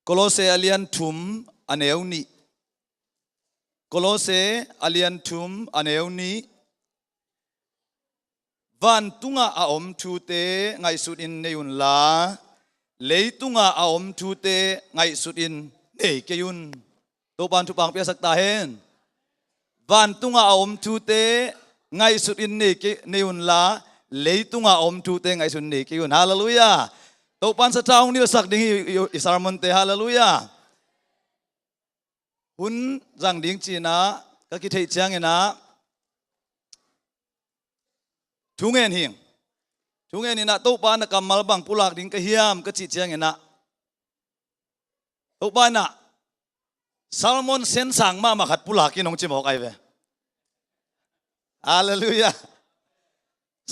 Kolose alian thum aneuni Kolose alian thum aneuni van tunga a om thu te ngai sut in neun la leitunga a om thu te ngai sut in nei keyun to ban thu pang pia sak ta hen van tunga a om thu te ngai sut in nei ke neun la leitunga om thu te ngai sut nei keyun hallelujah to pan sa taung ni sak ding i sermon te hallelujah hun rang ding chi na ka ki thei chang na thungen ni na to pa na kamal bang pulak ding ka hiam ka chi chang na to pa na salmon sen sang ma khat pulak ki nong chi mo kai ve hallelujah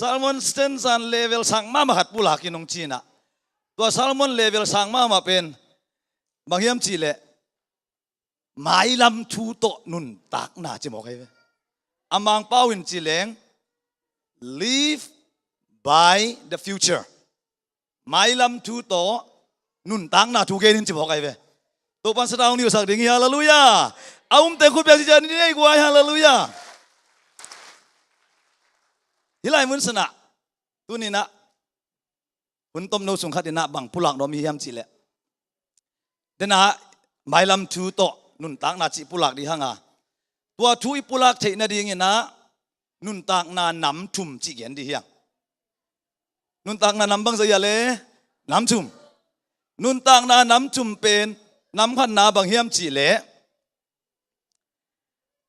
salmon sen san level sang ma khat pulak ki nong chi na to salmon level sang ma pen bang hiam chi le mai lam thu to nun tak na chi mo kai ve amang pawin chi leng live by the future mai lam thu to nun tang na thu ge nin chi bo kai ve to pan sa taung ni sak ding hallelujah aum te khu pe si jan ni nei guai hallelujah hilai mun sana tu ni na hun tom no sung khat na bang pulak no mi hiam chi le dena mai lam thu to nun tang na chi pulak di hanga tua thu i pulak thei na ding na nun tak na nam thum chi gen di hiang nun tak na nam bang za ya le nam thum nun tak na nam thum pen nam khan na bang hiam chi le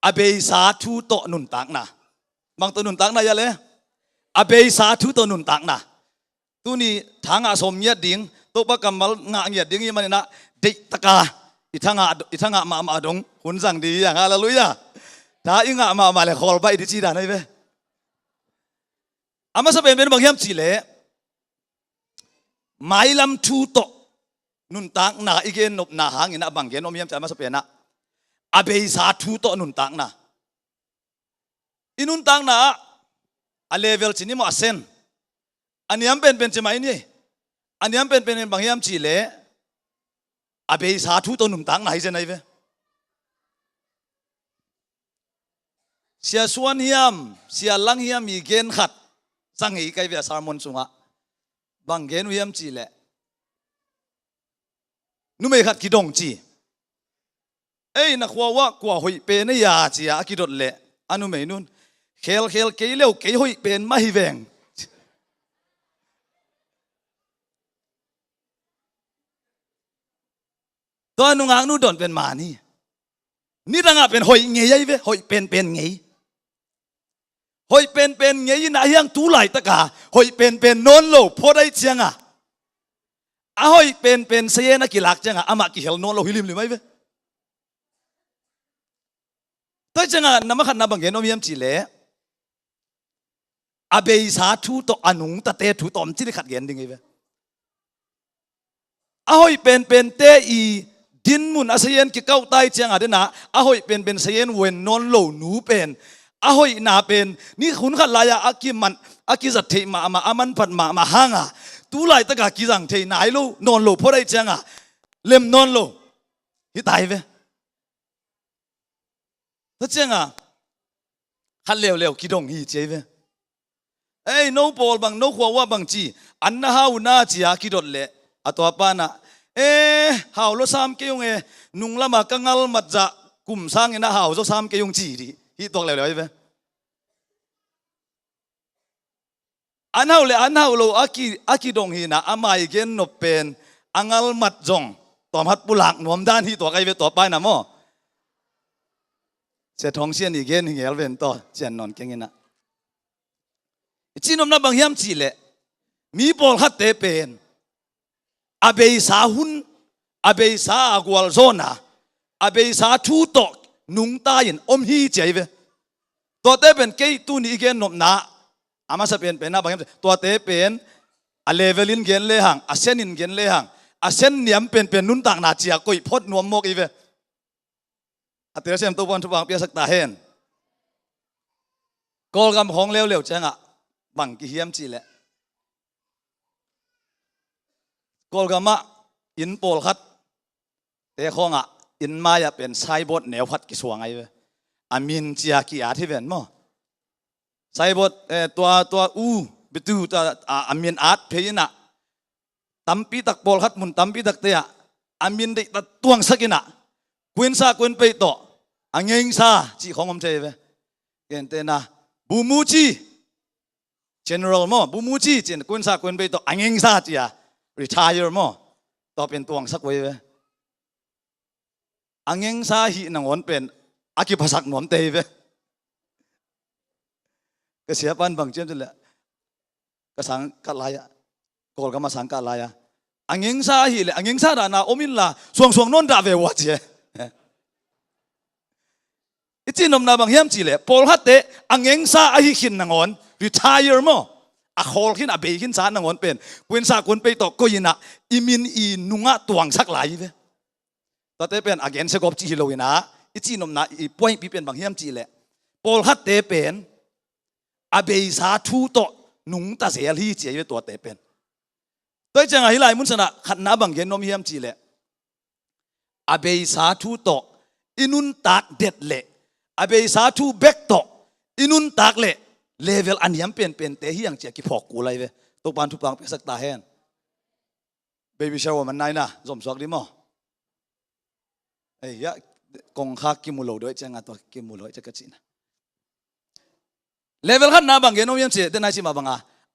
abei sa thu to nun tak na bang to nun tak na ya le abei sa thu to nun tak na tu ni thanga som nya ding to ba kamal nga nya ding i man na de taka ithanga ma dong hun sang di yang hallelujah ta inga ma le khol bai di chi da nai ve ama sa ben bang hiam chi le mai lam thu to nun tak na igen nop na hang ina bang gen om hiam cha ma sa pe na abei sa thu to nun tak na inun tak na a level chi ni mo asen aniam pen chi mai ni aniam pen bang hiam chi le abei sa thu to nun tak na hi je nai ve sia suan hiam sia lang hiam i gen khat sang hi kai ve sermon sunga bang gen hiam chi le nu me khat ki dong chi ei na khwa wa kwa hoi pe na ya chi a ki dot le anu me nun khel ke leu ke hoi pen ma hi veng to anu ngang nu don pen ma ni danga pen hoi nge yai ve hoi pen nge hoi pen nge na hiang tu lai ta ka hoi pen non lo pho dai chiang a hoi pen se na ki lak chiang ama ki hel non lo hilim li mai ve ta chiang nama khat na bang gen om yam chi le a bei sa thu to anung ta te thu tom chi khat gen ding ve a hoi pen te i din mun asayen ki kau tai chiang adena a hoi pen sayen wen non lo nu pen a hoi na pen ni khun khat la ya aki zat thei ma aman phat ma hanga tu lai ta ka ki jang thei nai lo non lo pho dai chiang lem non lo hi tai ve ta chiang khat leo ki dong hi che ve ei no pol bang no khwa wa bang chi an na hau na chi a ki dot le atwa pa na hào lo sam ke yong nung lama kangal mat ja kum sang ina hào zo sam ke yong chi di hi tok le ve an hau lo aki dong hi na amai gen no pen angal mat jong tom hat pulak nom dan hi to kai ve to pa na mo se thong sian i gen ngel ven to chen non keng ina chinom na bang hiam chi le mi pol khat te pen abei sa hun abei sa agwal zona abei sa thu to nung ta yin om hi chei ve to te pen ke tu ni gen nop na ama sa pen na bang to te pen a levelin gen le hang a senin gen le hang a sen niam pen nun tak na chia koi phot nuam mok i ve atir sem to bon thu bang pia sak ta hen kol gam hong leo changa bang ki hiam chi le kol gama in pol khat แต่ข้องอ่ะอินมาอย่าเป็นไซบดแนวพัดกิสวงไงเว้ยอามินจียกีอาที่เป็นมั้งไซบดตัวอูบิตูตัวอามินอาร์ตเพยินะตั้มปีตักบอลฮัดมุนตั้มปีตักเตะอามินได้ตัดตวงสักินะควินซาควินไปต่ออังเงซาจีของผมเทเว้ยเกนเตนะบูมูจี general มั้งบูมูจีจีควินซาควินไปต่ออังเงซาจีอะ retire มั้งต่อเป็นตวงสักเว้ยอังเงซาฮีนังวนเป็นอากิภาษาหนวมเตยเว้ยก็เสียปันบางเจ้าจุดแหละก็สังกัดลายะกอลก็มาสังกัดลายะอังเงซาฮีเลยอังเงซาดานาอมินลาสวงนนดาเววะเจ้อีจีนมนาบางเฮียมจีเลยพอลฮัตเตอังเงซาอาฮิขินนังวน retire มั้งอาโคลขินอาเบยขินสารนังวนเป็นควินซาควินไปต่อก็ยินะอิมินอีนุงะตวงสักหลายเว้ยตอนเตเป็น against กบจีฮิโลวินะอีจีนมนาอีป่วยปีเป็นบางเฮียมจีเลยพอลฮัตเตเป็นอาเบยสาทูโตนุงตาเสียลีเจียตัวเตเป็นโดยจังไงหลายมุนสนะขัดน้าบางเฮียนนมเฮียมจีเลยอาเบยสาทูโตอินุนตักเด็ดเลยอาเบยสาทูเบกโตอินุนตักเลยเลเวลอันยำเป็นเตะที่ยังเจียกิพอกกูเลยเว้ยตกปานทุบปังเป็นสักตาแห้งเบบี้ชาวมันนายนะสมสวกดิมั้งเอ้ยกงข้ากิมุโลด้วยจังตัวกิมุโลจะกระชินเลเวลขันน้าบางเงี้ยน้องยังเสียแต่นายชิมาบัง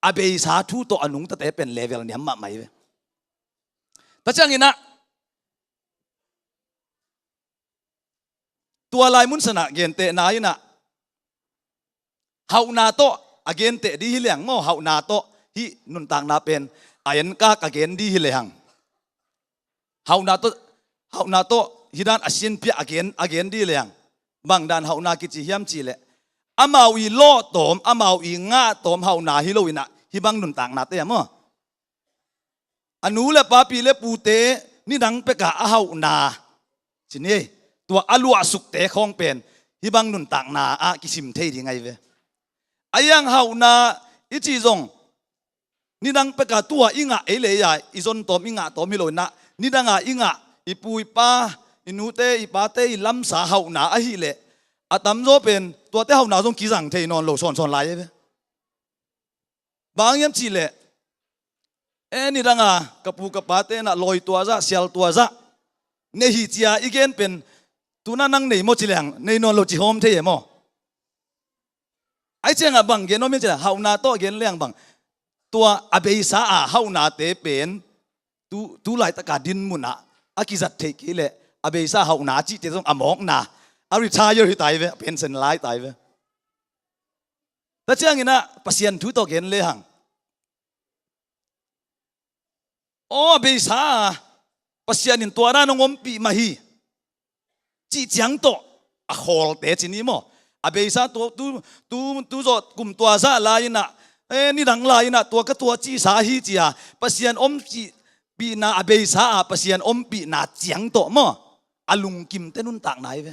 อาเบยสาธุโตอนุงตะเตะเป็นเลเวลเนี่ยมาไม่เว้ยแต่จังงี้นะตัวลายมุนสนะเกณฑ์เตะนายนะเฮานาโตอเกณฑ์เตะดีฮิเลียงมั้งเฮานาโตฮินุนต่างนาเป็นอายันกากอเกณฑ์ดีฮิเลียงเฮานาโตฮิดานอาชินพิอเกณฑ์ดีเลียงบางด้านเฮานากิจิเฮียมจีเลยอามาวีโลตอมอามาวีงาตอมเฮานาฮิโลวินะฮิบังนุนต่างนาเตะมั้งอนุเลปาปีเลปูเตนี่ดังเปกะอาเฮานาสินี่ตัวอลัวสุกเตะของเป็นฮิบังนุนต่างนาอากิสิมเทดีไงเว้ยอายังเฮานาอิจิจงนี่ดังเปกะตัวอิงะเอเลยยาอิซอนตอมอิงะตอมฮิโลนะนี่ดังอิงะอิปุยปาอินูเตอิปาเตอิลัมสาเฮานาอหิเลอาตัมโซเป็นตัวเตเฮานาจงกิจังเทนอนโลซอนไลเว้ยบางยามจีเลนี่ดังกะปูกะปาเตนะลอยตัวซะเซียลตัวซะเนหิจียอีเกนเป็นตุนานังเนโมจิเลงเนนอนโลจิโฮมเทยมอไอเจงบังเกนโนเมจิเฮานาโตเกนเลียงบังตัวอเบซาเฮานาเตเป็นตูไลตะกาดินมุนะอากิจัดเทกิเลอเบซาเฮานาจิเตต้องอมอกนาอาริทายอร์ฮิตายเวเป็นเซนไลตายเวแต่เจ้างี้นะปัสยันทุตเกนเลยหังโอ้เบซาปัสยันินตัวนั้นงมปีมาฮีจีจังโตอะโคลเตจินีโมอเบซาตัวจดกลุ่มตัวซาลายนะนี่ดังลายนะตัวก็ตัวจีสาฮีจีอาปัสยันอมจีปีนาอเบซาปัสยันอมปีนาจังโตโมอาลุงกิมเตนุนต่างไหนเว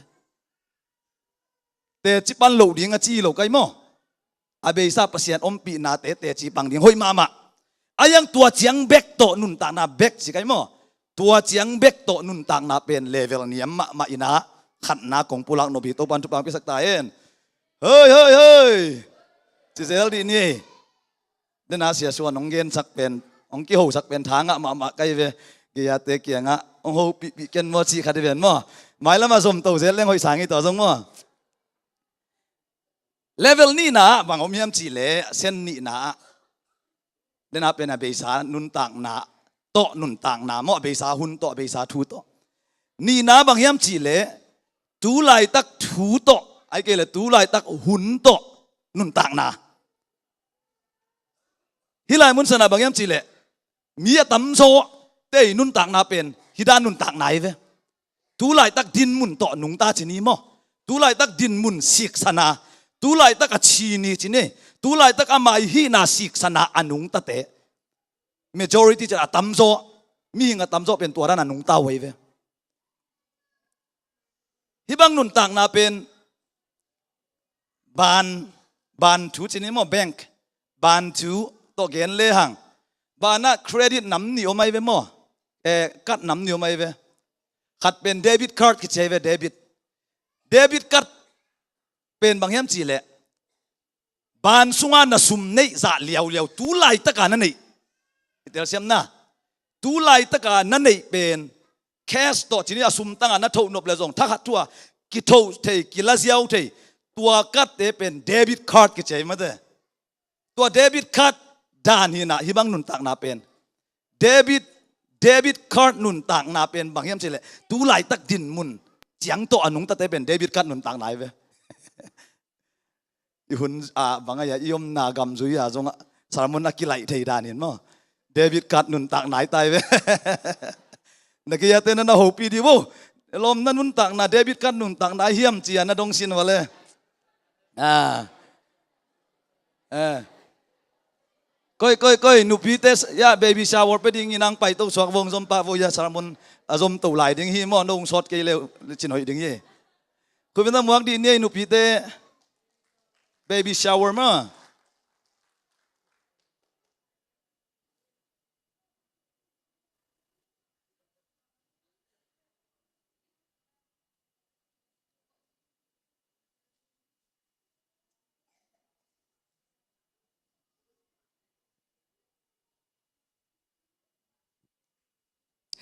แต่จิปันโหลดิ้งจีโหลไกโมอาเบซาปัสยันอมปีนาเตจีปังดิ้งหอยมาอายังตัวจังเบกโตนุนต่างนาเบกสิไกโมตัวจังเบกโตนุนต่างนาเป็นเลเวลนี้มาอินะขันนาของปุลักโนบิโตปันทุปังพิสักตาเอ็นเฮ้ยจิเซลดีนี่เดน่าเสียส่วนองเกนสักเป็นองกิโฮสักเป็นทางมาไกเวเกียเตเกียงองโฮปีเกนมอชีขัดเป็นมั้งหมายแล้วมาสมโตเซลเล่งหอยสางอีต่อสมมั้งเลเวลนี้นะบางอมยามจีเล่เส้นนี้นะเดน่าเป็นอเบซานุนต่างนาโตนุนต่างนามั้งอเบซาหุนโตอเบซาทูโตนี่นะบางยามจีเล่ตูไลตักทูโตไอเกลตูไลตักหุนโตนุนต่างนาฮิลายมุนสนาบางยามจีเล่มีตัมโซเตนุนต่างนาเป็นฮิดานุนต่างไหนเวตูไลตักดินมุนโตนุงตาจีนีมั้งตูไลตักดินมุนสิกษนาตูไลตักชีนีจีเน่ตูไลตักอามาฮีนาสิกษนาอนุงตาเต majority จะตัมโซมีหิงตัมโซเป็นตัวนั้นอนุงตาไว้เวฮิบังนุนต่างนาเป็นบานทูจีนี่มั้งแบงค์บานทูตกเงินเลยหังบานะเครดิตน้ำเหนียวไม่เว้มั้งกัดน้ำเหนียวไม่เว้ ขัดเป็นเดบิตคาร์ดกิจเวเดบิตคัดเป็นบางอย่างจีเละบานสุงานะสุมเนยจ่าเลียวตูไลตะการนั่นเองเดี๋ยวเสียมนะตูไลตะการนั่นเองเป็นแคสต์ต่อที่นี่สุมตั้งอันนั้นทุ่นบเลยจงทักตัวกิโตเทกิลาเซียวเทตัวกัดเป็นเดบิตคาร์ดกิจมาเด้ตัวเดบิตคัดด้านนี้นะฮิบังนุนต่างนาเป็นเดบิตคาร์ดนุนต่างนาเป็นบางอย่างจีเละตูไลตักดินมุนเจียงโตอนุงตัดเป็นเดบิตคัดนุนต่างไหนเว้หุ่นบางอย่างยมนากำจุยจงสารมุนนักกีฬาไทยด้านนี้มั้งเดบิตคัดนุนต่างไหนตายเว้นักกีฬาเต้นนั่นหูปีดีโว้ลมนั่นนุนต่างนาเดบิตคัดนุนต่างไหนเฮียมเจียนะดงซินวะเลยก้อยนุปีเตสยาเบบี้ชาวร์ไปดิ้งยินังไปตู้สวกวงสมปะโวยาสารมุนสมตู่ไหลดิ้งฮีมอนดงสดกี่เลวจินหอยดิ้งยี่คุณเป็นตำรวจดีเนี่ยนุปีเตbaby shower มั้ง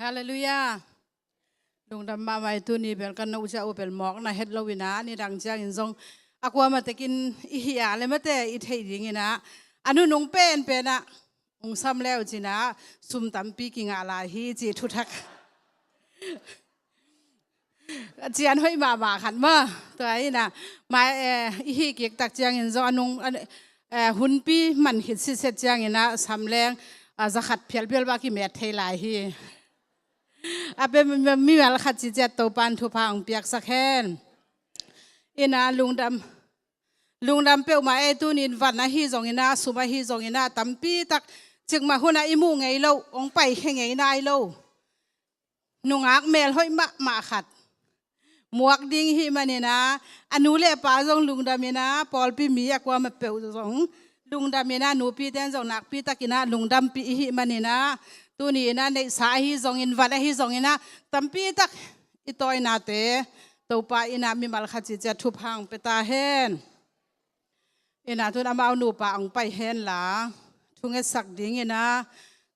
ฮาเลลูยาลุงดำมาไว้ตัวนี้เป็นกันอุจจาอุเป็นหมอกนะเฮ็ดลวินานี่ดังเจ้าอินทรงอากวามาแต่กินอีหยาเลยมาแต่อีเทียงนะอันนู้นงเป็นอะองซ้ำแล้วจีนะซุ่มตำปีกิงอะไรฮีจีทุทักเจียนห้อยมาขันมาตัวไอ้น่ะมาอีฮีเกียกตักเจียงอินทรงอันนู้นหุ่นปีมันหิดสิเสร็จเจียงอินะซ้ำแรงจะขัดเพียลบากิเมทเทลายฮีเป็นมีเวลาขัดจิตใจโตปันทุพังเปียกสักแค่อินาลุงดำเปียวมาตัวนี้วันนะฮีจงอินาสุมาฮีจงอินาตั้มปีตักจึงมาหัวนาอิมูไงเล่าองไปแข่งไงนายเล่านุงอักเมลห้อยมาขัดหมวกดิ้งฮีมันนี่นะอนุเล่ป้าจงลุงดำนะปอลปีมีอยากว่ามาเปียวจงลุงดำนะหนูปีเต้นจงนักปีตักินะลุงดำปีฮีมันนี่นะตัวนี้นะในสายฮีจงอินวันฮีจงอินะตั้มปีตักอีตัวนาเตตัวป้าอินามีมาลขัดจิตใจทุพังไปตาเฮนอินาทุนอามาเอาหนูป้าองไปเฮนหลาทุงเอสักดิ้งอินะ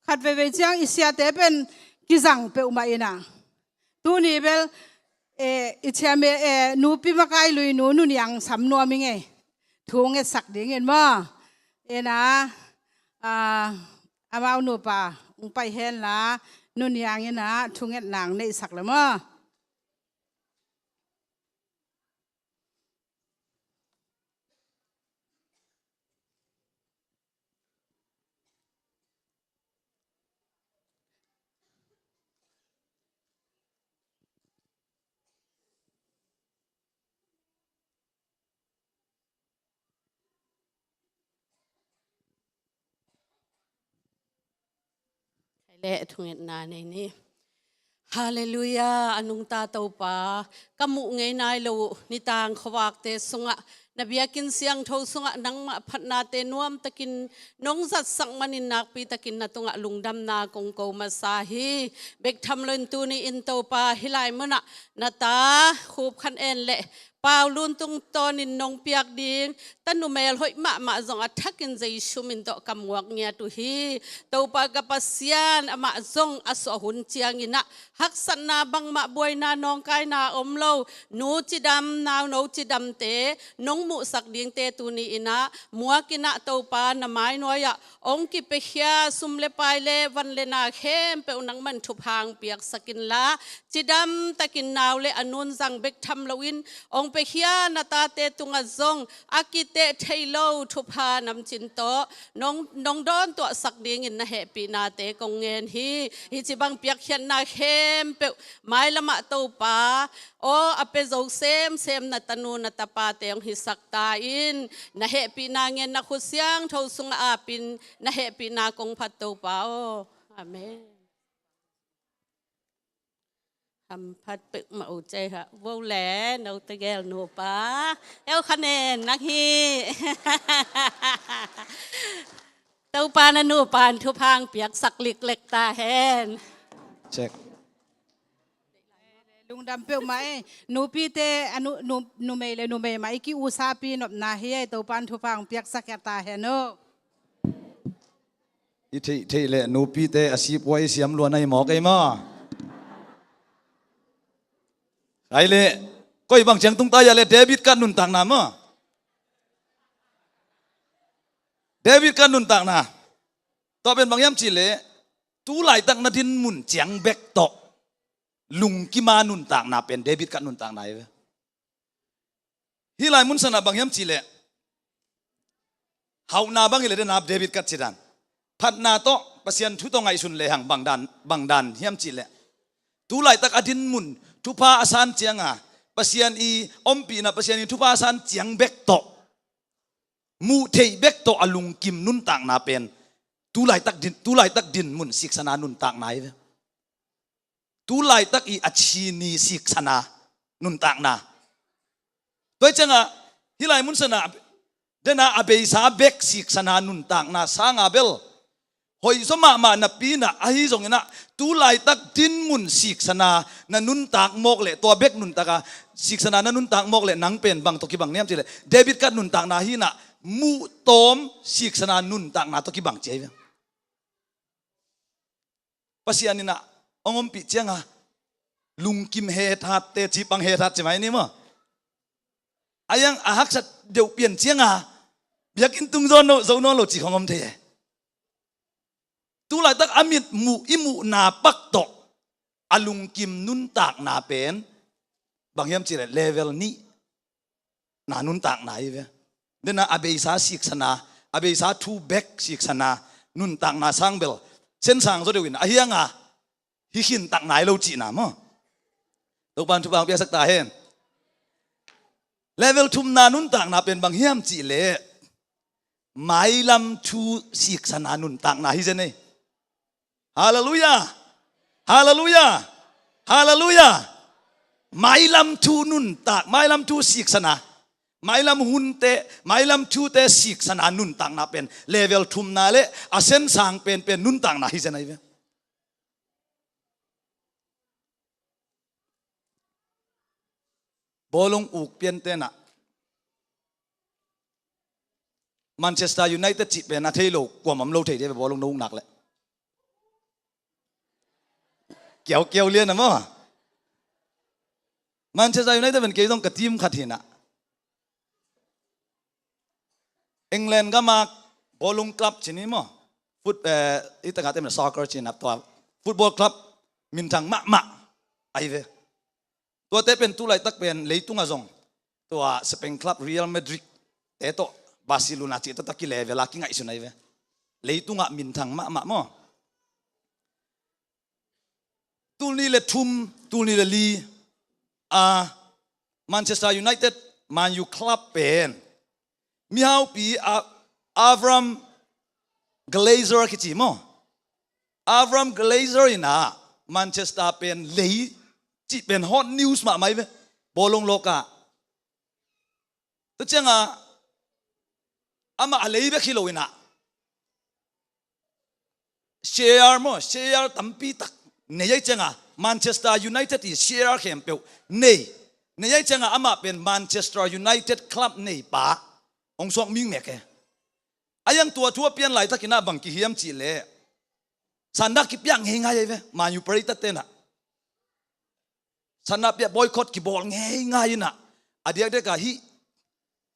ขัดไปเจียงอิเสียเตเป็นกิจังเปอุมาอินะตัวนี้เบลอิเชียเมหนูปีมาไกลลุยหนูนี่ยังสำนวนมิงไงทุงเอสักดิ้งเห็นมั้ยนะอามาเอาหนูป้าองไปเฮนหลานู่นยังอินะทุงเอหนังในสักเลยมั้ยเละทุงเอ็ดนาในนี้ฮาเลลูยาอนุงตาเตาปากำมุงไงนายโลนิตางขวากเตสุงะนบีกินเสียงทสุงะนังมาพัฒนาเตนวมตะกินน้องสัตสังมันินักปีตะกินนาตุงะลุงดำนากงโกมาสาฮีเบกทำเลนตูนีอินเตาปาฮิไลมนะนาตาคูบคันเอ็นเละปาวลุนตุงตอนินนงเปียกดิงตันนุเมลหอยมาจงอัทักินใจชุมินโตกำวักเนียตุฮีเตาปากปัสยานมาจงอสหุนเจียงินะฮักสันนาบังมาบวยนานองกายนาอมโลนูจิดำนาวนูจิดำเตนงมุสักดิงเตตุนีอินะมัวกินะเตาปานามายน้อยองกิเปียสุมเลปายเลวันเลนาเข้มเปอุนังมันทุพางเปียกสกินละจิดำตะกินนาวเลอนุนจังเบกทำลวินองไปเฮียนาตาเตตุงจงอากิเตเทโลทุพานำจินโตน้องดอนตัวสักดิ่งอินนะเฮปีนาเตกงเงินฮิจิบังเปียกเขียนนาเข้มเปไม้ละมาตูปาโออเปโจเซมนาตนูนาตาปาเตงฮิสักตาอินนะเฮปีนาเงินนักขุเสียงทสุงอาปินนะเฮปีนากงพัตตูปาโออาเมนทำพัดปึกมาอุใจค่ะวัวแหล่นเอาตะแกลหนูป้าเอลคะแนนนักฮีเต้าปานานูปานทุพังเปียกสักลิกเล็กตาแหนเช็ค ลุงดำเปียวไหมหนูพี่เตอนุหนูไม่เลยหนูไม่ไหมกี่อุซาปีนบนาเฮียตัวปันทุฟังเปียกสักตาเฮโนอีที่เลยนูปีเตอาชีพไว้เสียมล้วนในหมอกไอ้มาไอ้เลยก็อีบางเชียงตุ้งตายเลยเดวิดกันนุนต่างน้ำมั้งเดวิดกันนุนต่างน้ำต่อเป็นบางยามจีเลยตู้ไหลตั้งนาทินมุนเจียงเบกตกลุงกิมานุนต่างน้ำเป็นเดวิดกันนุนต่างไหนเว้ยฮิไลมุนสนาบางยามจีเลยเฮานาบางเลยเดนาเดวิดกันจีดันพัดนาโตปัสยันทุตงไงสุนเลยหังบางดันยามจีเลยตู้ไหลตักอดินมุนทุพาอาสานเจียงอ่ะปัสยันอีอมปีนะปัสยันอีทุพาอาสานเจียงเบกโตมูเทเบกโตอลุงกิมนุนต่างนาเป็นตู้ไหลตักดินมุนศิกษนานุนต่างไหนเว้ยตู้ไหลตักอีอัชีนีศิกษนานุนต่างนาตัวจังอ่ะฮิไลมุนสนาเดนาอเบยสาเบกศิกษนานุนต่างนาสางอาเบลหอยสมามานับปีน่ะไอ้ส่งนะตู้ไหลตักดินมุนศิกษนานันุนตากมกเลยตัวเบกนุนตากศิกษนานันุนตากมกเลยนังเป็นบางตกิบังเนี่ยมจีเลยเดวิดกัดนุนตากนาฮีน่ะมูตอมศิกษนานุนตากนาตกิบังเจียภาษานี่น่ะองค์ปิเจียงอ่ะลุงกิมเฮทัดเตจิปังเฮทัดใช่ไหมนี่มั้งอายังอาฮักสัตเดี๋ยวเปลี่ยนเจียงอ่ะอยากกินตุ้งโซนโซนโลจิของอมเทตุลาตักอามิดมูอิมูนาปักโตอาลุงกิมนุนตากนาเป็นบางยามจีเรเลเวลนี้นานุนตากนาอีเวเดน่าอาเบยสาศิกษนาอาเบยสาทูเบกศิกษนานุนตากนาสังเบลเส้นสังโซเดวินอาเฮียงอ่ะฮิขินตากนายโลจินามะตุบันทุบางเปียสักตาเห็นเลเวลทุมนานุนตากนาเป็นบางยามจีเลไมลำทูศิกษนานุนตากนาฮิเจเน่ฮาเลลูยาฮาเลลูยาฮาเลลูยาไม่ลำทูนุนตากไม่ลำทูศิกษนาไม่ลำหุนเตไม่ลำทูเตศิกษนานุนตากนาเป็นเลเวลทุมนาเลอาเซนสังเป็นนุนตากนาฮิเจเน่บอลงอุกเปียนเตนะแมนเชสเตอร์ยูไนเต็ดจีเป็นนาทีโลกว่ามันโลเทเดียบอลลงนุ่งหนักเลยเกี่ยวเลี้ยนนะมั้งแมนเชสเตอร์ยูไนเต็ดเป็นเกย์ต้องกระทีมขัดหินอะอังกฤษก็มาบอลลงคลับชนิดมั้งฟุตอีต่างกันเต็มเลยซ็อกเกอร์ชนิดตัวฟุตบอลคลับมินทังมะไอเวตัวเตเป็นตัวไหลตักเป็นเลยตุงอาซงตัวสเปนคลับเรอัลมาดริดเตโตบาร์เซโลนาจีตตะกี้เลเวลากิ้งไอสุนัยเวเลยตุงอามินทังมะมั้งตูนี่เลทุมตูนี่เลลีแมนเชสเตอร์ยูไนเต็ดแมนยูคลับเป็นมีฮาวปีอัฟรามกเลเซอร์คิดจีมั้งอัฟรามกเลเซอร์น่ะแมนเชสเตอร์เป็นเลยจีเป็นฮอตนิวส์มาไหมเว้ยบอลลงโลกะตัวเจ้าอ่ะอามาอะไรแบบคิโลวินะเชียร์มั้งเชียร์ตั้มปีตักเนี่ยยังเจ้าอ่ะแมนเชสเตอร์ยูไนเต็ดที่เชียร์เข้มเปียวเนี่ยยังเจ้าอ่ะอามาเป็นแมนเชสเตอร์ยูไนเต็ดคลับเนี่ยป้าองค์สองมิงเมกเออายังตัวทั่วเปลี่ยนไหลตักกินาบังกิเฮียมจีเล่สันนักกิบยังเฮงไงเว้ยมาอยู่ปริตัดเตนะสันนับเปียบอยคอตกีบอลง่ายๆนะอดีตเด็กอะฮิ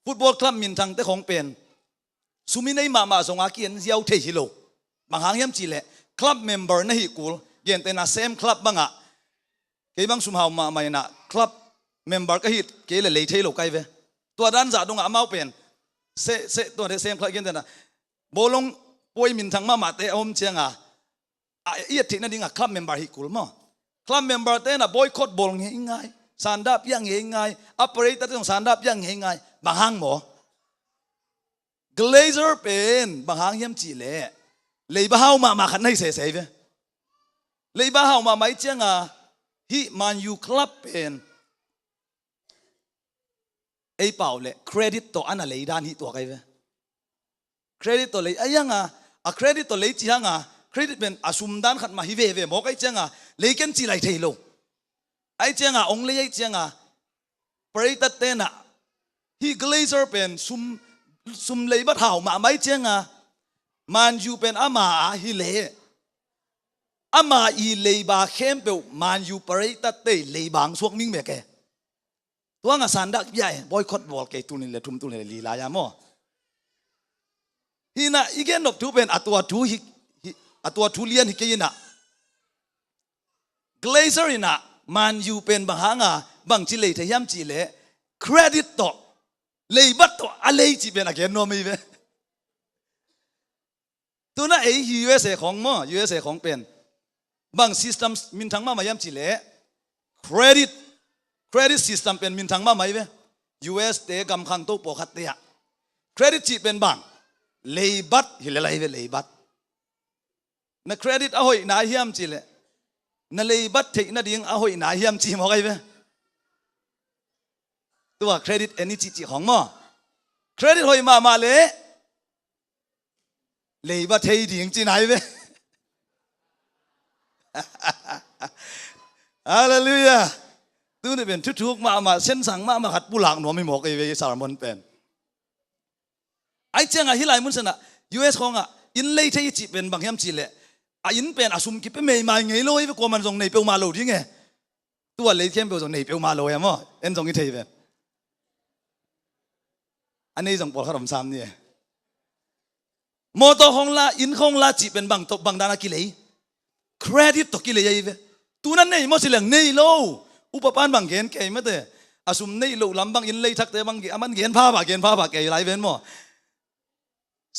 ฟุตบอลคลับมินทังแต่ของเป็นสุมินัยมาส่งอาเกียนเยาวเทฮิโลบางหางยามจีเล่คลับเมมเบอร์นะฮิกูลเกียนแต่น่ะเซมคลับบังอะเกี่ยบางสุมหาวมาไม่น่ะคลับเมมเบอร์ก็ฮิตเกี่ยเลยเทฮิโลไกเวตัวด้านจ่าตรงอะมาเป็นเซตัวเดเซมคลับเกียนแต่น่ะบอลงป่วยมินทังมาเตะอมเชียงอะเอียดที่นั่นดิ่งอะคลับเมมเบอร์ฮิกูลมั้งคลับเมมเบอร์เต้น่ะบอยคอตบอลง่ายๆสันดับยังง่ายๆออปเปอเรเตอร์ต้องสันดับยังง่ายๆบางหางหมอกเลเซอร์เป็นบางหางยามจีเล่เลยบ้าเฮามาขันให้เสียๆเว้ยเลยบ้าเฮามาไม่เจ้าอ่ะฮิมันยูคลับเป็นไอ้เปล่าเลยเครดิตตัวอันอะไรด้านฮิตัวไงเว้ยเครดิตตัวเลยไอ้ยังอ่ะเครดิตตัวเลยจียังอ่ะเครดิตเป็นอาสุมด้านขัดมาฮิเว่หมอกไอ้เจ้าอ่ะเลยกันจีไรเทโล ไอ้เจ้าองเลยไอ้เจ้าปริตัดเตนะฮีกเลเซอร์เป็นซุมเลยบัดเห่ามาไม่เจ้ามันอยู่เป็นอามาฮิเลอามาอีเลยบาเข้มเปลมันอยู่ปริตัดเตเลยบางสวกมิ่งเมกตัวงาสันดักใหญ่บอยคอตบอลเกตุนิเลทุมตุนิเลลีลายามอฮินะอีเกนนบทูเป็นอัตัวทูเลียนฮิกยินะเกลเซอร์นะมันอยู่เป็นบางหางบางจิเลทยามจิเลเครดิตต่อเลยบัตต่ออะไรจีเป็นอะไรโนมีเวตัวนั้นUSA ของมั้ง USA ของเป็นบางซิสเต็มมินทางมายามจิเลเครดิตซิสเต็มเป็นมินทางมาไหมเว US เตะกำคังโตปกติอะเครดิตจีเป็นบางเลยบัตฮิเลไลเวเลยบัตนักเครดิตเอาหอยนายยามจิเลนั่นเลยบัตรเทคนั่นดิ้งเอาหอยนายยามจีมอะไรเว้ตัวเครดิตอันนี้จีของมั้งเครดิตหอยมาเลยบัตรเทดิ้งจีไหนเว้ฮาเลลูยาตัวนี้เป็นทุกๆมาเส้นสังมาขัดปุหลังหนูไม่หมกไอ้เวสารมันเป็นไอ้เจ้าฮิไลมุนสนะ US ของอินเลยเทจีเป็นบางยามจีเลยอินเป็นอาสุมกิเป็นไม่มาไงโลยกว่ามันส่งในเปียวมาโลที่ไงตัวเลยเข้มเปียวส่งในเปียวมาโลยังมั้งเอ็นส่งกี่ทีเป็นอันนี้ส่งปอดขนมซ้ำเนี่ยมอตของละอินของละจีเป็นบางตบบางดานากิเลยเครดิตตกิเลยยังไงตัวนั้นเนี่ยมั่วสิเหลืองเนี่ยโลอุปปานบางเกณฑ์เกย์ไม่เตะอาสุมเนี่ยโลลำบางอินเลยทักเตะบางเกมันเกณฑ์ผ้าเกณฑ์เกย์ไรเว้นมั้ง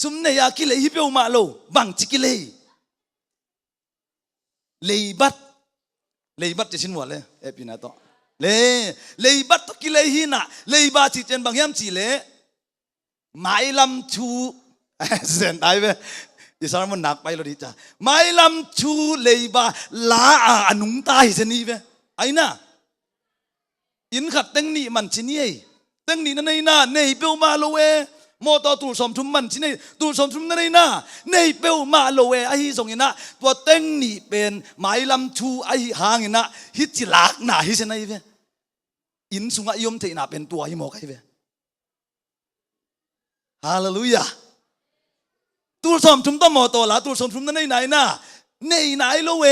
สุมเนี่ยกิเลยฮิเปียวมาโลบางจิกิเลยเลยบัตจะชินหมดเลยพี่นาโตเลยบัตตกิเลยหินะเลยบัตจิเจนบางยามจีเลยไม่ลำชูเส้นได้ไหมดิฉันมันหนักไปแล้วดิจ้าไม่ลำชูเลยบาลาอนุงตายเสนีเว้ไอ้น่ะอินขัดตั้งนี่มันชินี่ตั้งนี่นั่นไอ้น่ะในเปียวมาโลเวมอตอตูสมทุมมันชินี่ตูสมทุมนั่นไอ้น่ะในเปียวมาโลเวไอ้ส่งยินะตัวตั้งนี่เป็นไม่ลำชูไอ้หางยินะฮิจิลักน่ะฮิเสนไอ้เว้อินสุงยมเทน่ะเป็นตัวฮิโมกไอ้เว้ฮาเลลูยาตูสมทุมต้อมอตอละตูสมทุมนั่นไอ้ไหนน่ะในไหนโลเว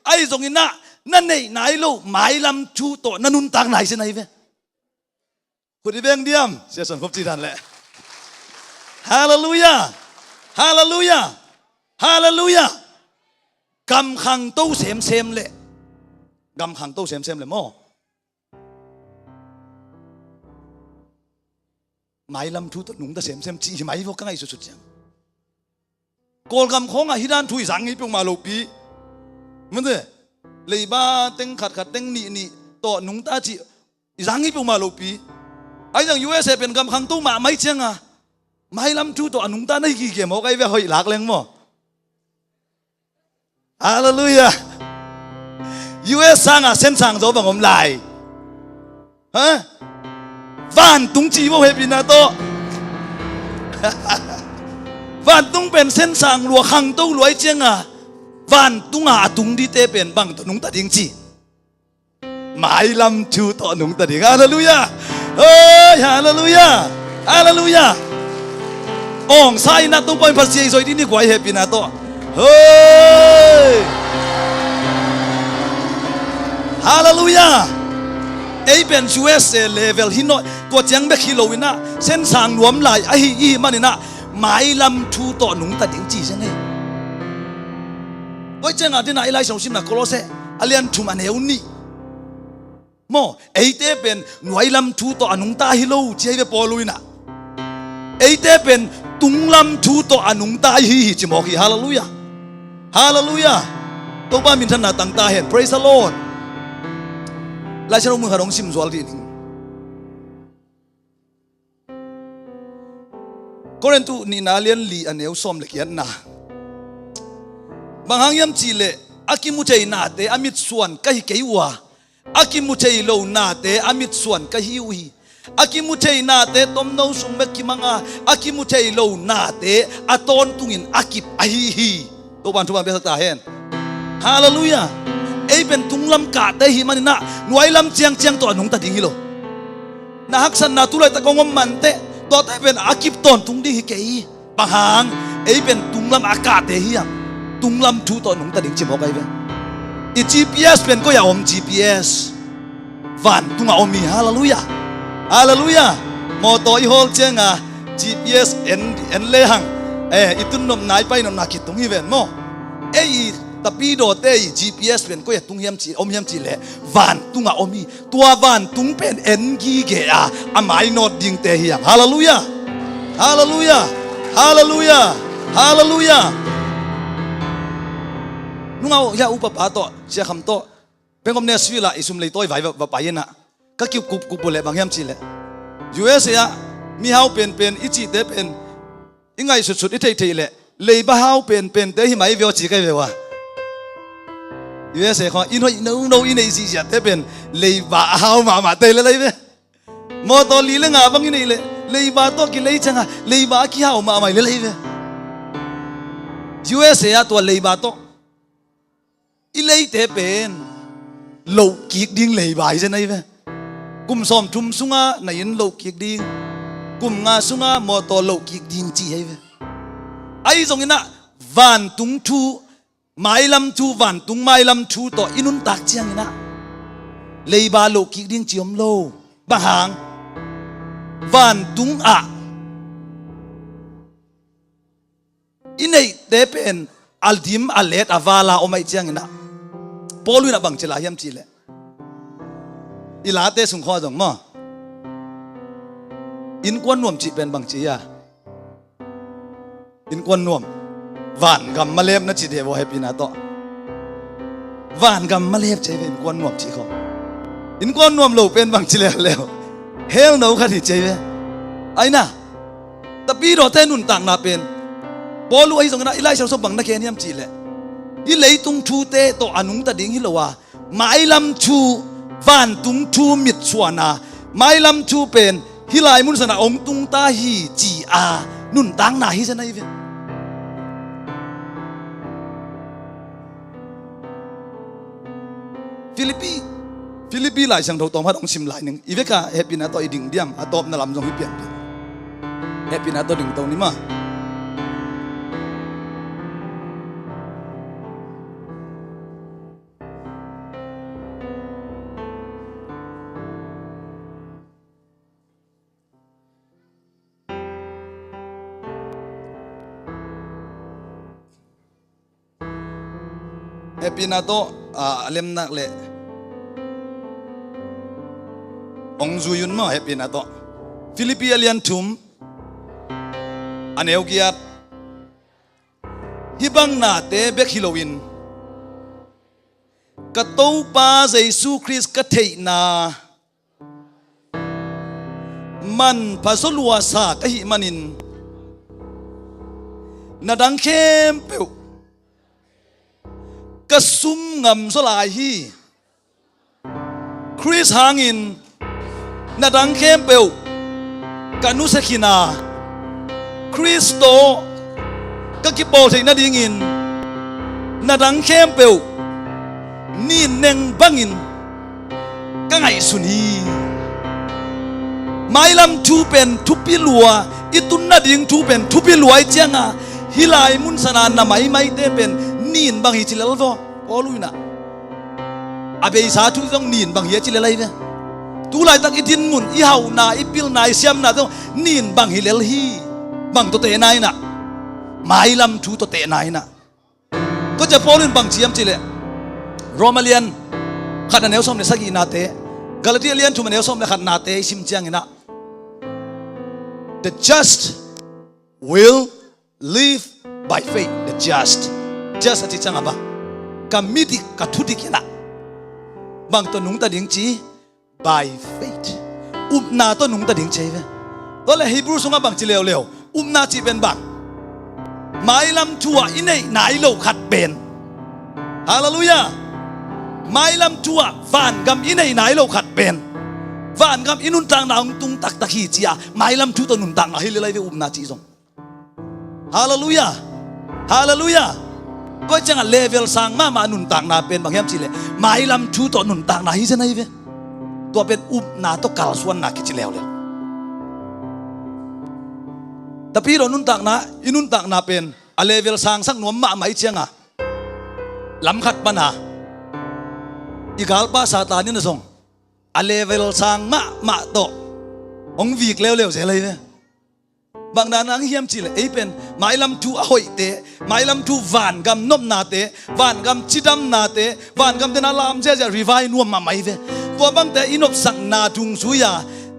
ไอ้ส่งยินะนั่นในไหนโลไม่ลำชูโตนั่นนุนตังไหนเสนไอ้เว้คุณที่เบ่งเดียมเสียส่วนครบจีดันแหละฮาเลลูยาฮาเลลูยาฮาเลลูยากำขังโตเสมเลยกำขังโตเสมเลยมั้งไม่ลำทูตหนุ่งตะเสมจีไม่พวกกันไอ้สุดๆจังโกลกำของฮิดานทุยสังให้พวกมาโลปีมันเถอะเลยบ้าเต็งขัดเต็งนี่โตหนุ่งตาจีสังให้พวกมาโลปีไอ้ยัง USA เป็นกำขังโตมาไม่เชียงไม่ลำทูตัวหนุ่งตาในกี่เกี่ยวกับไอ้เว้ยหอยหลักแรงมั้งฮาเลลูยา US สร้างเส้นทางโตบังผมไหลฮะวันตุงจีว่าเฮปินาโตวันตุงเป็นเส้นทางหลวงขังโตรวยเจียงวันตุงตุงดีเตเป็นบังตัวหนุ่งตาดิงจีไม่ลำทูตัวหนุ่งตาดิงฮาเลลูยาเฮ้ยฮาเลลูยาฮาเลลูยาองใส่นักตุ้งไปภาษีสวยที่นี่กว่าเฮปินาโตเฮ้ยฮาเลลูยาไอ้เป็น USA level ที่น้อยตัวเจียงเบคิโลวินะเส้นทางรวมหลายไอ้อีมันนี่นะหมายลำทูต่อหนุ่งตัดดิงจีใช่ไหมไว้เจ้าที่ไหนไล่ส่งสิมนะโคลเซอเลียนทุมันเอวนี่โมไอ้เต้เป็นหน่วยลำทูต่อหนุ่งตาฮิโลเจียเวปอลุยนะไอ้เต้เป็นตุงลำทูต่อหนุ่งตาฮิจิมอกีฮาเลลูยาฮาเลลูยาตัวบ้านมินทนาต่างตาเห็น praise the Lordลายชะลมือหาดงซิมสวลดีนึงก็เรนตุนี่นาเลียนลีอันเอวส้มเล็กยันนะบางครั้งยามจีเลอากิมุเจนาเตอามิดส่วนก็ฮิเกยวะอากิมุเจโลนาเตอามิดส่วนก็ฮิวฮีอากิมุเจนาเตต้มโนสุงเมกิมังอากิมุเจโลนาเตอาตอนตุงินอากิบอาฮิฮีตัวบ้านทุกบ้านเป็นสักตาเห็นฮาเลลูยาไอ้ ei pen tunglam ka te hi manina nuai lam chiang chiang to anung ta ding hi lo na hak san na tu lai ta kongom man te to te pen akip ton tung ding hi ke hi pahang ei pen tunglam aka te hi yang tunglam thu to nung ta ding chim hokai ve i GPS pen ko ya om GPS van tunga omi hallelujah hallelujah mo to i hol chenga GPS en le hang itun nom nai pai nom na ki tung hi ven mo ei tapi do te GPS pen ko ya tung hiam chi om hiam chi le van tunga omi tua van tung pen en gi ge a amai not ding te hiam hallelujah hallelujah hallelujah hallelujah nungau ya upa pa to sia kham to pengom ne swila isum lei toy vai va pa yena ka ki kup bole bang hiam chi le US ya mi hau pen ichi te pen ingai sut i thei le lei ba hau pen te hi mai veo chi kai ve wa US kho in hoi no in ei si ja te pen lei ba hau ma te le ve mo to li le nga bang ni le lei ba to ki lei changa lei ba ki hau ma mai le ve US ya to lei ba to i lei te pen lo kiek ding lei bai je nai ve kum som thum sunga na in lo kiek ding kum nga sunga mo to lo kiek ding chi hai ve ai zong ina van tung thu mai lam thu van tung mai lam thu to inun tak chiang ina lei ba lo kiek ding chiom lo ba hang van tung a inei te pen aldim alet avala o mai chiang ina polu na bang chila hiam chi le ilate sung kho jong mo in kwan nuam chi pen bang chi ya in kwan nuam van gam malem na chi de bo happy na to van gam malem che pen kwan nuam chi kho in kwan nuam lo pen bang chi le leo hell no kha thi che ve ai na tapi ro te nun tang na pen polu ai jong na ilai so bang na ke niam chi le i lei tung thu te to anung ta ding hi lo wa mai lam thu van tung thu mit suana mai lam thu pen hilai mun sana ong tung ta hi chi a nun tang na hi sana ve Philippi lai sang thau tom hat ong sim lai ning iveka happy na to iding diam atop na lam jong hi pian happy na to ding to ni ma happy na to alem nak le ong zuyun mo happy na to Philippi alian thum aneu kiat hibang na te bek Halloween ka to pa Jesu Christ ka thei na man pasolwa sa ka hi manin nadang khem peu kasum ngam so lai hi Chris hangin nadang khem peu kanu sekina Kristo kakipol thei na dingin nadang khem peu ni neng bangin ka ngai suni mailam thu pen thupi lua itun na ding thu pen thupi luai changa hilai mun sana na mai te pen nin bang hi chilal vo oluina abe sa thu jong nin bang hi chilal ve tu lai tak idin mun i hau na i pil na i siam na jong nin bang hi lel hi bang to te nai na mai lam thu to te nai na ko ja polin bang chiam chile Romalian khat na neu som ne sagi na te Galatian thu neu som ne khat na te sim chiang ina the just will live by faith the just ati changa ba kamiti kathuti kina bang to nung ta ding chi by faith na to nung ta ding cheve to le Hebrew sunga bang chi leo na chi ben bang mai lam thua inei nai lo khat ben hallelujah mai lam thua van gam inei nai lo khat ben van gam inun tang na tung tak tak hi chia mai lam thu to nun tang hi le lai ve na chi song hallelujah hallelujah ก็จังเลเวลสังมาหนุนต่างนาเป็นบางแห่งจีเลยหมายลำชูต่อหนุนต่างนาฮิเซนไอเวตัวเป็นอุบนาตกาลส่วนนาคิดแล้วเลยแต่พี่เราหนุนต่างนาอินุนต่างนาเป็นเลเวลสังสักหน่วมมาไม่เชียงอ่ะลำขัดปัญหาอีกาลป้าซาตานี่นะส่งเลเวลสังมาโตองวีกเร็วๆเสียเลยเว้บางนานังเฮียมจีเลยไอ้เป็นหมายลำทูอ้อยเตะหมายลำทูวานกำนบนาเตะวานกำจิดำนาเตะวานกำเตนาลามเจ้าจะรีไวน์นวมมาไม่เว้ตัวบางแต่อินบสังนาทุงสุยา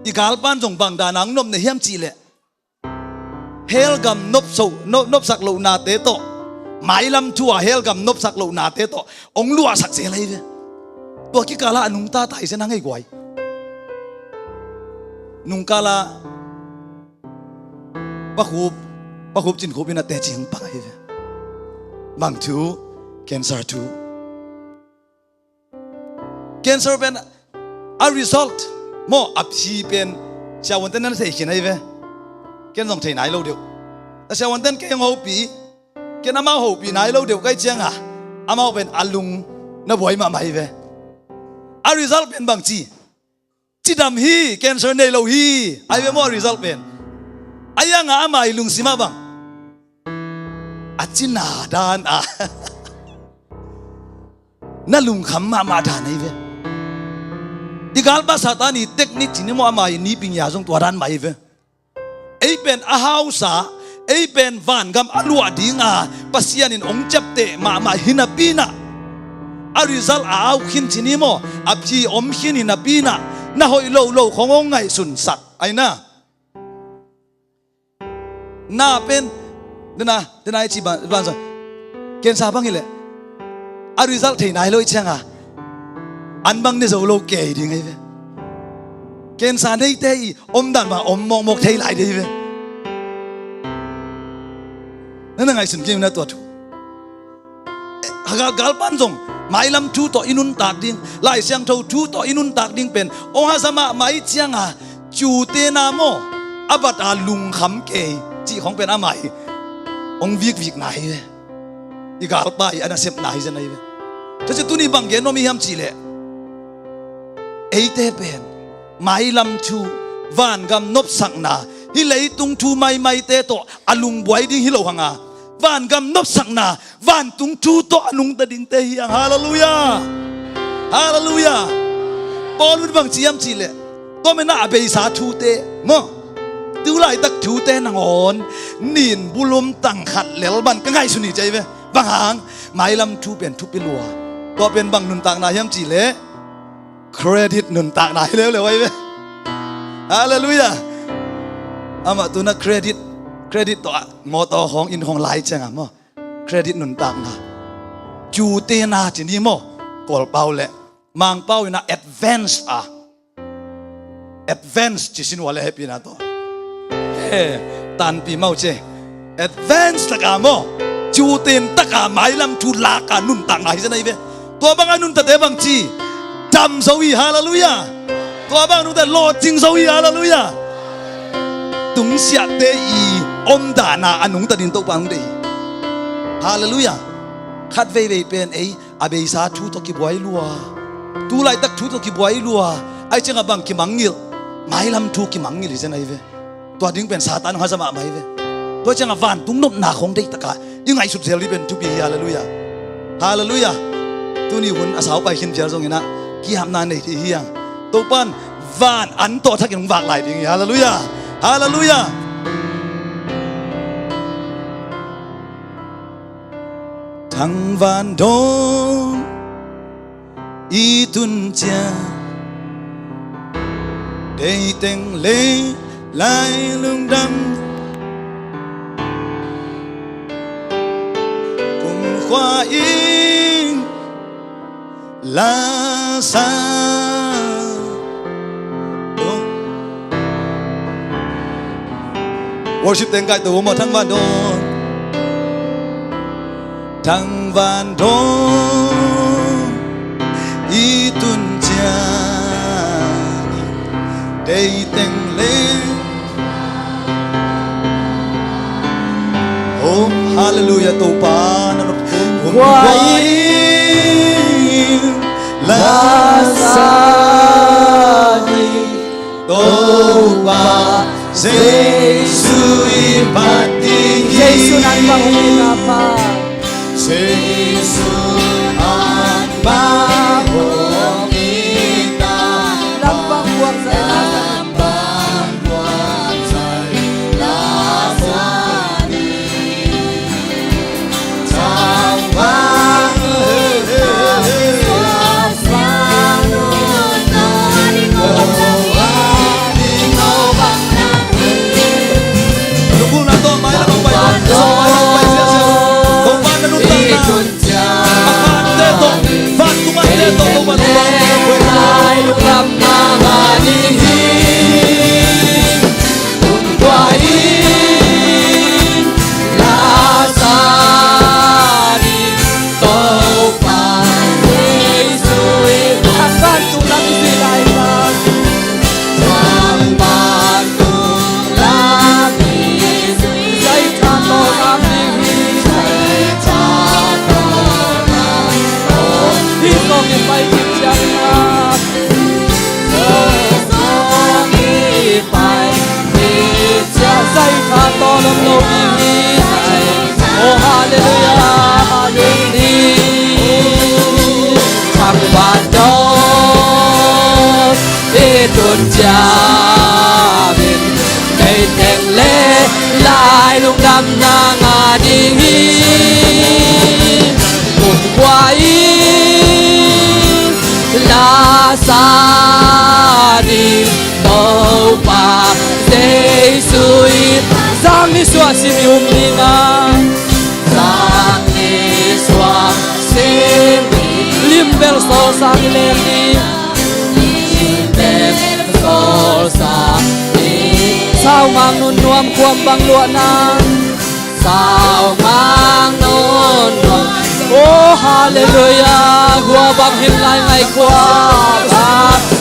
อีกาลปานส่งบางดานังนบในเฮียมจีเลยเฮลกำนบสูนบสักโลนาเตะโตหมายลำทูเฮลกำนบสักโลนาเตะโตองลัวสักเสียเลยเว้ตัวกิกาลานุงตาไตเสนังไอ้กวยนุงกาลาปะคูบจินคูบินาเตจิงไปบางทูแคนเซอร์ทูแคนเซอร์เป็น a result โมอับชีเป็นชาววันเต้นนั้นเสียขีนไอ้เว้แคนส่งเทไหนเราเดียวแต่ชาววันเต้นแกยังหัวปีแกน้ำมาหัวปีไหนเราเดียวใกล้เชียงอ่ะอามาเป็นอาลุงน้าบวยมาไม่เว้ a result เป็นบางจีจิดำฮีแคนเซอร์ในเราฮีไอ้เว้โม result เป็นayah ngah amai lung sima bang, acina dan na lung kham ma dan ni ve. Igal ba satani teknik cini mo amai ni pinya jong tuaran mai ve. Ei pen ahausa, ei pen van gam alua dinga pasianin ong japte ma hinapina. A result au khin cini mo abji om khin hinapina na hoi lo khongong ngai sun sat ai na.น่าเป็นเดี๋ยวนะจีบ้านส่วนเกณฑ์สาบังนี่แหละอาริซัลที่ไหนเลยเชียงอ่ะอันบังเนี่ยจะโลกเกย์ดีไงเว้เกณฑ์สาได้เตยอมดันมาอมมองเทยไหลดีเว้นั่นยังไงสุนเกี่ยวนะตัวถูกหากกาลปันส่งหมายลำทูต่ออินุนตากดิ้งไล่เสียงทูทูต่ออินุนตากดิ้งเป็นองค์อาสมาหมายเชียงอ่ะจูเตนาโมอบัตอาลุงขำเกย์จีของเป็นอะไรองวิกไหนเลยอีกาลไปอันนั้นเสพไหนจะไหนเลยถ้าจะตุนีบังเกนโนมีฮัมจีเลยไอเตเป็นไม่ลำชูวานกำนบสังนาฮิเลยตุงทูไม่เตโตอลุงบวยดิ้งฮิโลหังาวานกำนบสังนาวานตุงทูโตอลุงตะดิ้งเตฮียงฮาเลลูยาฮาเลลูยาปอลุนบังจีฮัมจีเลยก็ไม่น่าเบยสาทูเตมั้งดูไล่ตักถูเต้นงอนนินบุลุมตั้งขัดเหลวบันก็ง่ายสุนิใจเว้บางหางหมายลำทูเป็นทุบเป็นลัวก็เป็นบางนุนต่างนายย้ำจีเล่เครดิตนุนต่างนายเร็วเลยไว้เว้ฮาเลลูยาอามาตัวนักเครดิตตัวงอต่อของอินของไลท์จังอ่ะมั้งเครดิตนุนต่างนาจูเตนาจีนี่มั้งกอลเป้าเลยมังเป้าอยู่นะ advance advance จีสินว่าเลยให้ปีนาตัวตันปีเมาเจ advance ตะกาโมจูเต็นตะกาหมายลำทูลากานุนต่างไหนจะไหนเว้ตัวบางอนุนแต่บางจีจำสวีฮาเลลูยาตัวบางอนุแต่โลดจริงสวีฮาเลลูยาตุงเสียเตอีอมดานาอนุงตะดินตกบางเดยฮาเลลูยาขัดเวเป็นไออาเบซาทูตกิบไว้ลัวตูไลตักทูตกิบไว้ลัวไอเจ้าบังกิมังงิลหมายลำทูกิมังงิลจะไหนเว้ตัวดิ้งเป็นซาตานของสมาไม่เว้ตัวจังหวานตุ้งนบหนาของเด็กตะกายังไงสุดเซลลี่เป็นทุบีฮาเลลูยาฮาเลลูยาตัวนี้หุ่นอาสาวไปขินเจ้าทรงนะกี่หำนานในที่เฮียงตัวปั้นวานอันตัวทักยังวากไหลดิ้งฮาเลลูยาฮาเลลูยาทั้งวันโดนอีตุนเจ้าได้เต็งเล่ลายลุงดำกุมควาอิงลาซาวอร์ชิปเต็งกายตัวหมดทั้งวันโดนทั้งวันโดนอีตุนจาได้เต็งเล่โอ้ฮาเลลูยาตัวปานนบ qua là xa đi tô ba Giêsu ibati Giêsu ang panghihinapan. Giêsu ang bahong kita Lampang buwag sa Lampang buwan sa'y lasani Tawang Nungkul na to, may lamang bayo So, mayroong bayo siya siya Kung mananutang na Makante to, fat kumante to Kung manutang na Ay lukram na manihin Kungwain Lasarin Taupan Yesu'y Hanggang tulang sila'y mag Ang pagtulang Sa'y tato kamihin Sa'y tato Hisong ipa'y kitsyang na Hisong ipa'y kitsyang Sa'y tato ng lumihin Oh hallelujah, hallelujah Ang badong Itun jamin Kay tengle Lai lung đam na nga dingin Kung kwain La sani Tau pa Giêsu'y Giang ni xua xin yum ni na Giang ni xua xin Lim bel sol sang lem ni Lim bel sol sang ni Sao mang nun nuam kuam bang lua na Sao mang nun nuam Oh hallelujah Gua bang hin lai ngai kuam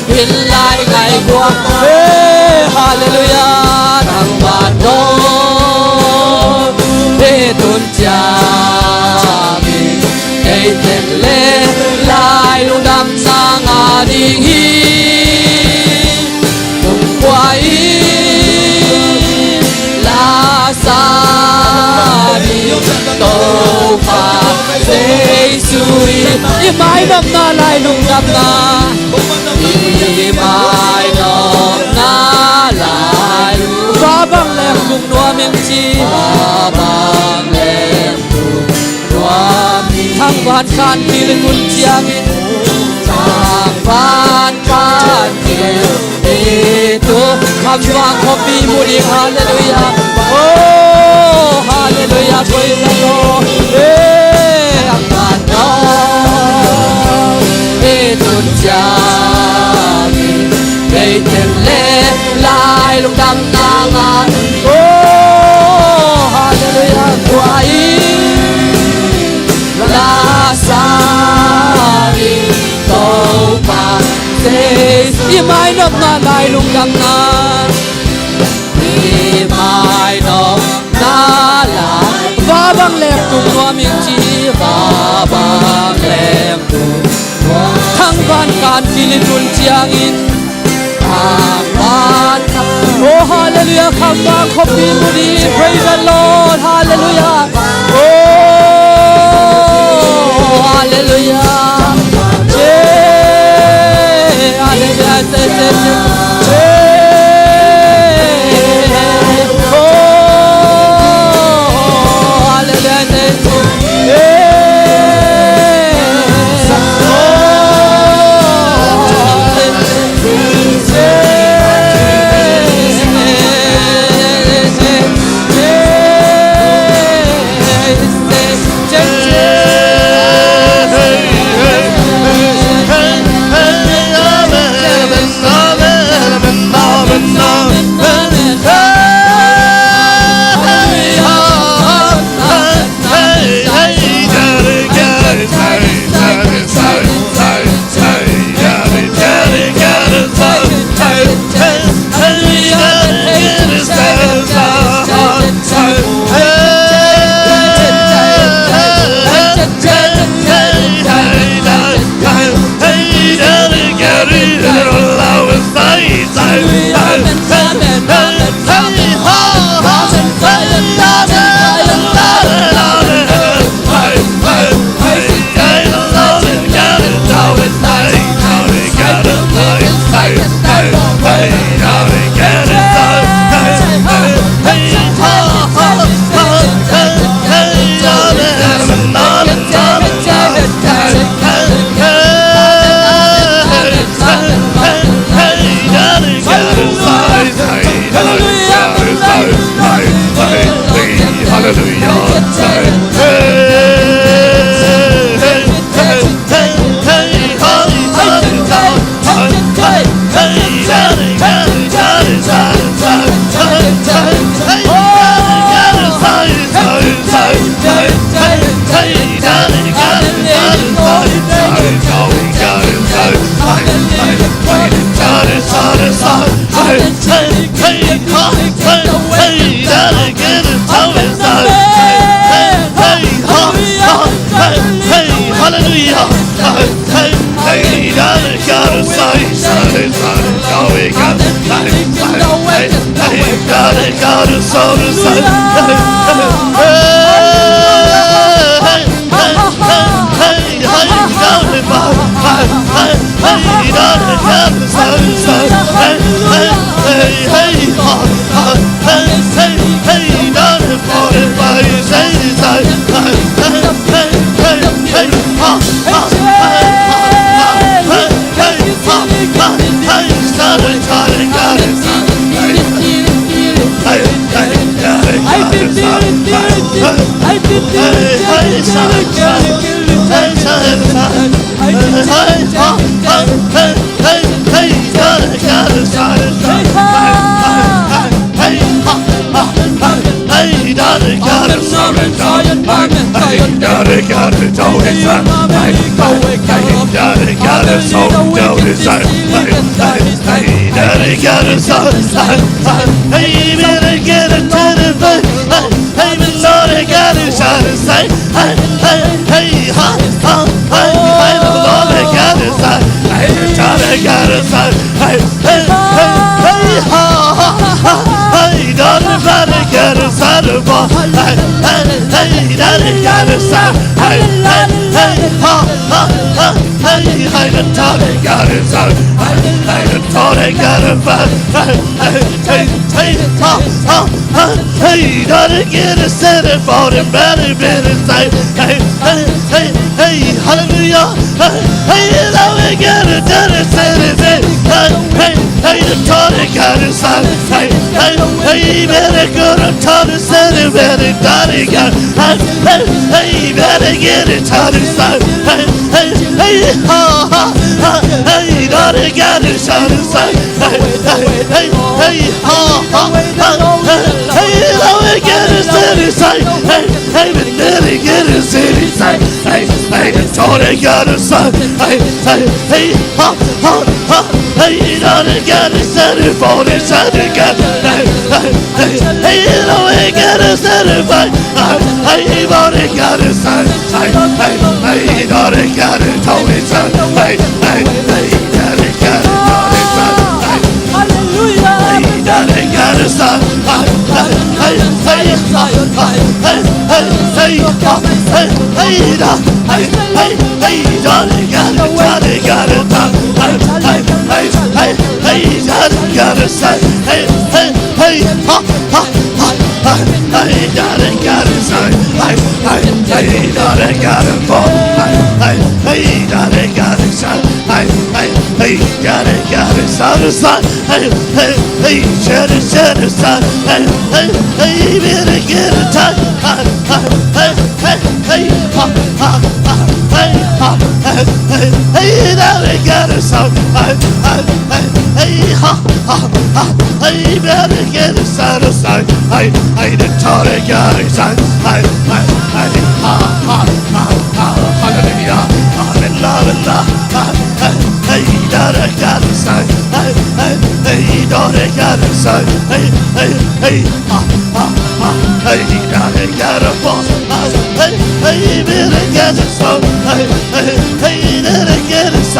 Hin lai ngai kuam Hey hallelujah Nang badong Hey tun jami Hey ten le Lai lung đam sang ading hi Tung quay La sani Tô pha Giêsu'y Imai nam na lai lung đam na Imai nam na lai Ba bang lem kung nuam em chi Ba bang lem kung nuam Thang van khan kil kun chiang in Thang van khan kil Ito Kham vang khopi muri hallelujah Oh hallelujah praise the Lord Eh ang manong Itun jami Kay tenle Lai lung đam na nga Oh hallelujah Kwain La sani Tau pa Giêsu Imai nộp na lai lung đam na Imai nộp na lai Va bang lem tung noa miếng chi Va bang lem tung noa Thang van kan Pilipun chiang in Thang van kan Oh hallelujah Kham vang khopi mudi Praise the Lord Hallelujah Oh hallelujah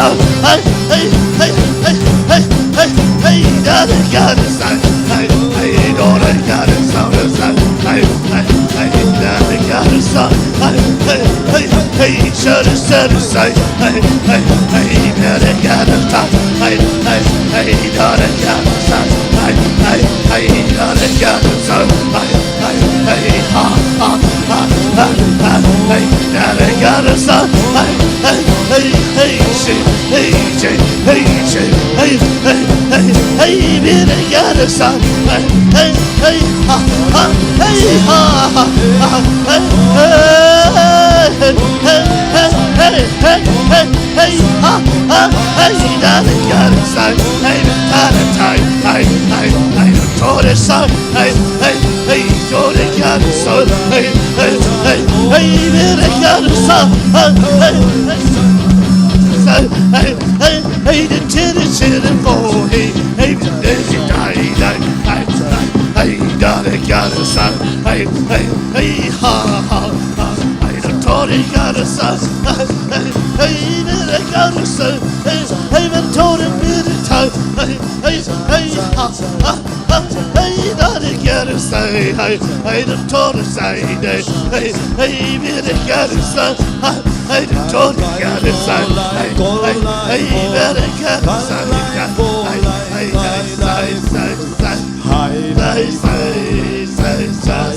Hey, son. Hey, hey, hey, hey, hey, hey, hey, daddy got a son. Hey, hey, daughter got a son. Hey, hey, hey, daddy got a son. Hey, hey, hey, hey, shut it, say. Hey, hey, hey, daddy got a son. Hey, hey, hey, daughter got a son. Hey, hey, hey, daughter got a son. Hey, hey, hey, ha, ha, ha, ha, ha, hey, daddy got a son. Hey, hey, hey, hey, shit, hey, shit, hey, shit, hey, hey, hey, hey, daddy got a son. Hey, hey, hey, ha, ha, hey, ha, ha, ha, hey, hey, hey, hey, hey, hey, hey, ha, ha, hey, daddy got a son. Hey, daddy time, hey, hey, hey, daughter son. Hey, hey, hey, daughter got a son. Hey, hey, hey, hey, daddy got a son. Hey, hey, hey, hey, hey, the chitty for hey, hey, there's a hey, daddy got a son. Hey, hey, hey, ha, ha, ha. Hey, the Tony got a son. Hey, hey, daddy got a son. Hey, hey, the Tony got a son. Hey, hey, hey, ha, ha, ha. Hey, daddy got a son. Hey, hey, the Tony say, hey, hey, hey, daddy got a son. Hey, the Tony got a son. Hey, hey, hey, daddy got a son. Hey, hey, hey, say, say,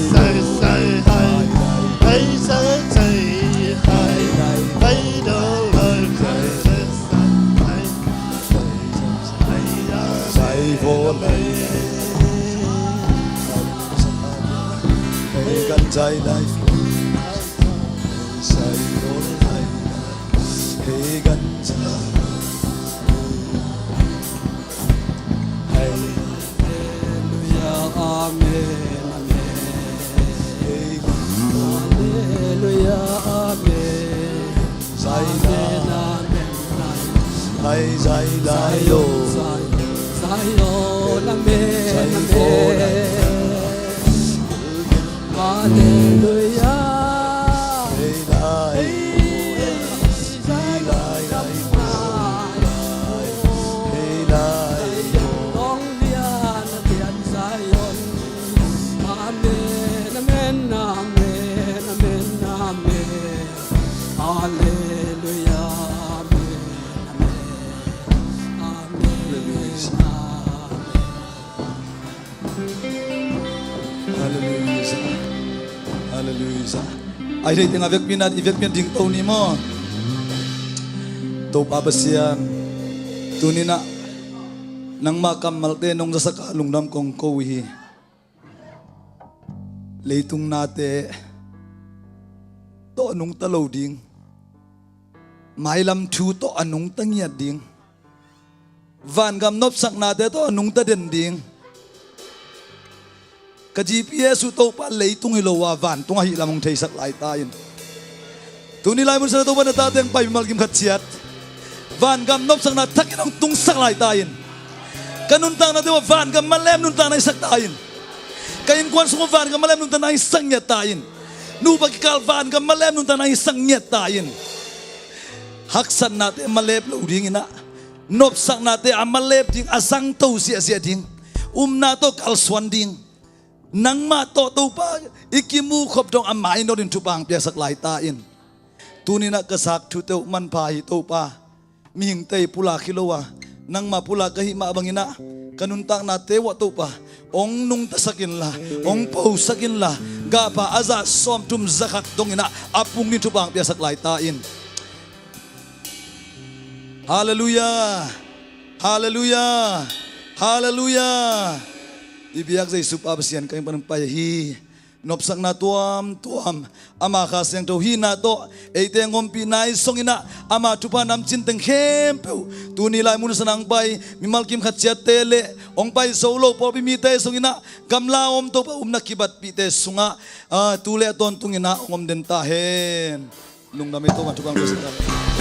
Hallelujah. Ay ting avec pinat ivet pin ding tau ni mo. To babasian. Tunina nang makamal te nong sa kalungnam kong kowi. Leitung nate to anong talaw ding. Mailam chu to anong tangyad ding. Van gam nop sak nate to anong taden ding. Ka GPS to pa leitung hilawa van tunga hilamong thaisak lai tayin. Tunilay mo sa to ba na tateng pay malgim katsiat. Van gam nop sak na takinong tungsak lai tayin. Kanuntang na dewa van gam malem nuntang na isak tayin. Kain kwan sungo van gam malem nuntang na isang nyat tayin. Nubag ikal van gam malem nuntang na isang nyat tayin. Haksan natin malep lo ding ina. Nop sak natin amalep ding asang tau siya ding. Nato kalswan ding. Nang mato to pa ikimu khop dong amai no din tupang piasak lai tain. Tunina kasak tu teu man pahi to pa. Ming tei pula kilowa nang mapula kahi mabangina kanuntang na tewa to pa. Ong nung tasakin la, ong pau sakin la, gapa aza som tum zakak dong ina apung din tupang piasak lai tain. Hallelujah. Hallelujah. Hallelujah. Ibiyak sa isupabasiyan kayong panampayahi. Nopsak na tuam, ama kasang tauhi na to, ite ngom pinay song ina, ama tupa nam cinteng hempeu, tunilay muna sa nangpay, mimalkim katsiat tele, ong pay solo po pimite song ina, kamlaom to pa nakibat pite sunga, tule aton tung ina, ongom dentahen. Lung dami to, matupang ko sa